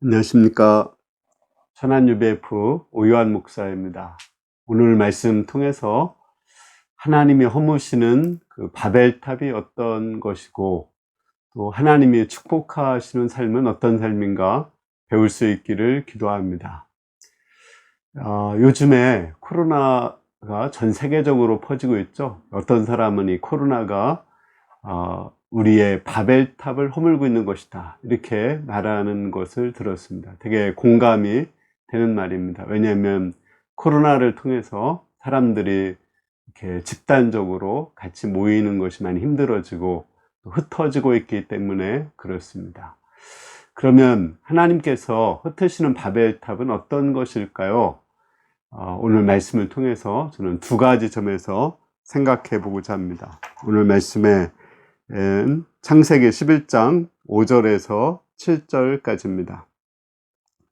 안녕하십니까. 천안 UBF 오요한 목사입니다. 오늘 말씀 통해서 하나님이 허무시는 그 바벨탑이 어떤 것이고 또 하나님이 축복하시는 삶은 어떤 삶인가 배울 수 있기를 기도합니다. 요즘에 코로나가 전 세계적으로 퍼지고 있죠. 어떤 사람은 이 코로나가 우리의 바벨탑을 허물고 있는 것이다, 이렇게 말하는 것을 들었습니다. 되게 공감이 되는 말입니다. 왜냐하면 코로나를 통해서 사람들이 이렇게 집단적으로 같이 모이는 것이 많이 힘들어지고 또 흩어지고 있기 때문에 그렇습니다. 그러면 하나님께서 흩으시는 바벨탑은 어떤 것일까요? 오늘 말씀을 통해서 저는 두 가지 점에서 생각해 보고자 합니다. 오늘 말씀에 창세기 11장 5절에서 7절까지입니다.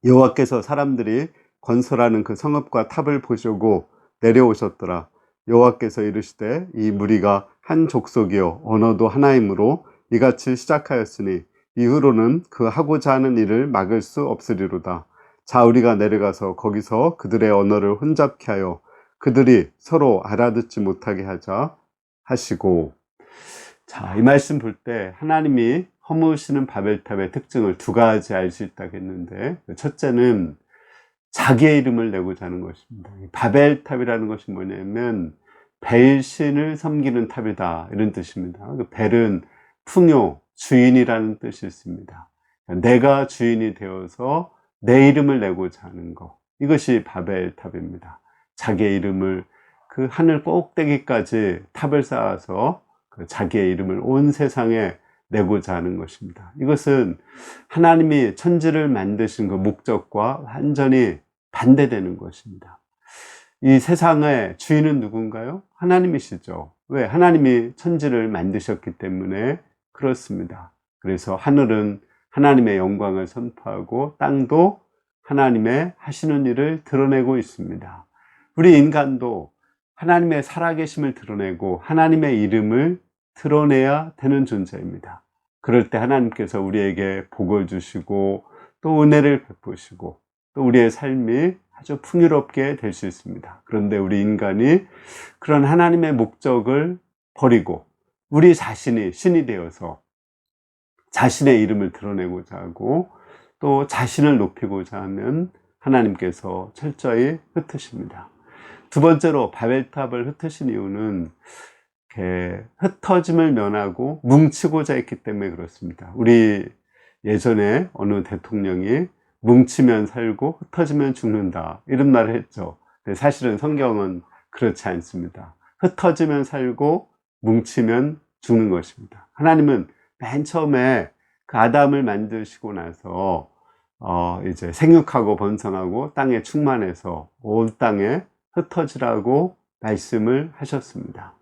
여호와께서 사람들이 건설하는 그 성읍과 탑을 보시고 내려오셨더라. 여호와께서 이르시되 이 무리가 한 족속이요 언어도 하나이므로 이같이 시작하였으니 이후로는 그 하고자 하는 일을 막을 수 없으리로다. 자, 우리가 내려가서 거기서 그들의 언어를 혼잡케 하여 그들이 서로 알아듣지 못하게 하자 하시고. 자, 이 말씀 볼 때 하나님이 허무시는 바벨탑의 특징을 두 가지 알 수 있다겠는데, 첫째는 자기의 이름을 내고자 하는 것입니다. 바벨탑이라는 것이 뭐냐면 벨신을 섬기는 탑이다, 이런 뜻입니다. 벨은 풍요, 주인이라는 뜻이 있습니다. 내가 주인이 되어서 내 이름을 내고자 하는 것, 이것이 바벨탑입니다. 자기의 이름을 그 하늘 꼭대기까지 탑을 쌓아서 자기의 이름을 온 세상에 내고자 하는 것입니다. 이것은 하나님이 천지를 만드신 그 목적과 완전히 반대되는 것입니다. 이 세상의 주인은 누군가요? 하나님이시죠. 왜? 하나님이 천지를 만드셨기 때문에 그렇습니다. 그래서 하늘은 하나님의 영광을 선포하고 땅도 하나님의 하시는 일을 드러내고 있습니다. 우리 인간도 하나님의 살아계심을 드러내고 하나님의 이름을 드러내야 되는 존재입니다. 그럴 때 하나님께서 우리에게 복을 주시고 또 은혜를 베푸시고 또 우리의 삶이 아주 풍요롭게 될 수 있습니다. 그런데 우리 인간이 그런 하나님의 목적을 버리고 우리 자신이 신이 되어서 자신의 이름을 드러내고자 하고 또 자신을 높이고자 하면 하나님께서 철저히 흩으십니다. 두 번째로 바벨탑을 흩으신 이유는 흩어짐을 면하고 뭉치고자 했기 때문에 그렇습니다. 우리 예전에 어느 대통령이 뭉치면 살고 흩어지면 죽는다, 이런 말을 했죠. 근데 사실은 성경은 그렇지 않습니다. 흩어지면 살고 뭉치면 죽는 것입니다. 하나님은 맨 처음에 그 아담을 만드시고 나서 이제 생육하고 번성하고 땅에 충만해서 온 땅에 흩어지라고 말씀을 하셨습니다.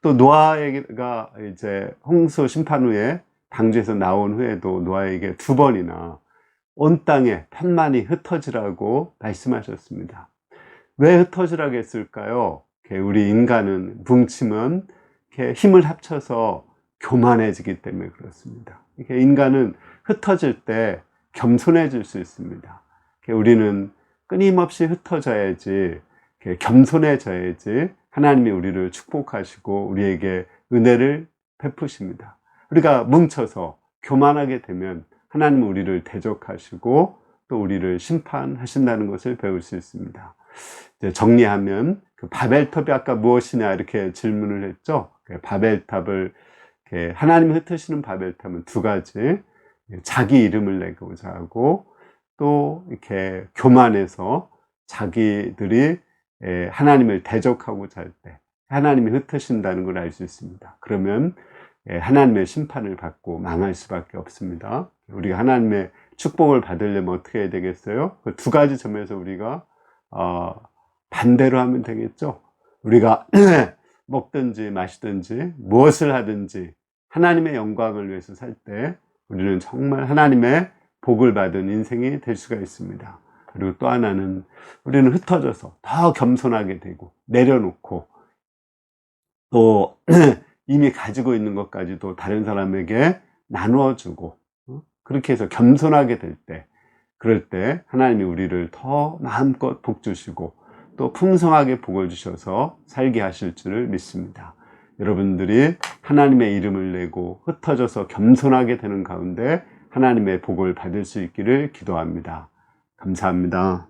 또 노아가 이제 홍수 심판 후에 방주에서 나온 후에도 노아에게 두 번이나 온 땅에 편만이 흩어지라고 말씀하셨습니다. 왜 흩어지라고 했을까요? 우리 인간은 뭉치면 힘을 합쳐서 교만해지기 때문에 그렇습니다. 인간은 흩어질 때 겸손해질 수 있습니다. 우리는 끊임없이 흩어져야지, 겸손해져야지 하나님이 우리를 축복하시고 우리에게 은혜를 베푸십니다. 우리가 뭉쳐서 교만하게 되면 하나님은 우리를 대적하시고 또 우리를 심판하신다는 것을 배울 수 있습니다. 이제 정리하면 그 바벨탑이 아까 무엇이냐 이렇게 질문을 했죠. 바벨탑을 하나님이 흩으시는 바벨탑은 두 가지, 자기 이름을 내고자 하고 또 이렇게 교만해서 자기들이 하나님을 대적하고자 할 때 하나님이 흩으신다는 걸 알 수 있습니다. 그러면 하나님의 심판을 받고 망할 수밖에 없습니다. 우리가 하나님의 축복을 받으려면 어떻게 해야 되겠어요? 그 두 가지 점에서 우리가 반대로 하면 되겠죠. 우리가 먹든지 마시든지 무엇을 하든지 하나님의 영광을 위해서 살 때 우리는 정말 하나님의 복을 받은 인생이 될 수가 있습니다. 그리고 또 하나는 우리는 흩어져서 더 겸손하게 되고 내려놓고 또 이미 가지고 있는 것까지도 다른 사람에게 나누어 주고 그렇게 해서 겸손하게 될 때 그럴 때 하나님이 우리를 더 마음껏 복 주시고 또 풍성하게 복을 주셔서 살게 하실 줄을 믿습니다. 여러분들이 하나님의 이름을 내고 흩어져서 겸손하게 되는 가운데 하나님의 복을 받을 수 있기를 기도합니다. 감사합니다.